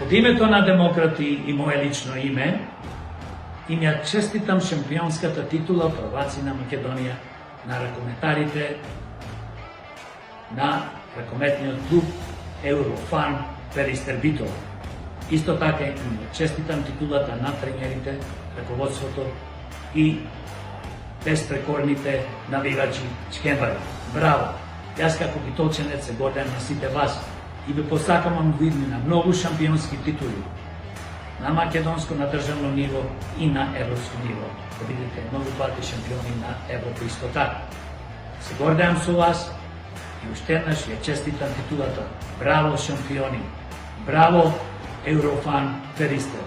Од името на демократи и мое лично име, им ја честитам шампионската титула прваци на Македонија на ракометарите на ракометниот клуб Еврофарм Перистер Битола. Исто така им ја честитам титулата на тренерите, раководството и безпрекорните навигачи чкембари. Браво! Јас како битолченец се гордеам на сите вас и ви посакам видни на многу шампионски титули на македонско, на државно ниво и на европско ниво. Да бидете многу пати шампиони на Европа исто така. Се гордеам со вас и уште еднаш ја честитам титулата. Браво шампиони! Браво Еврофан Перистер!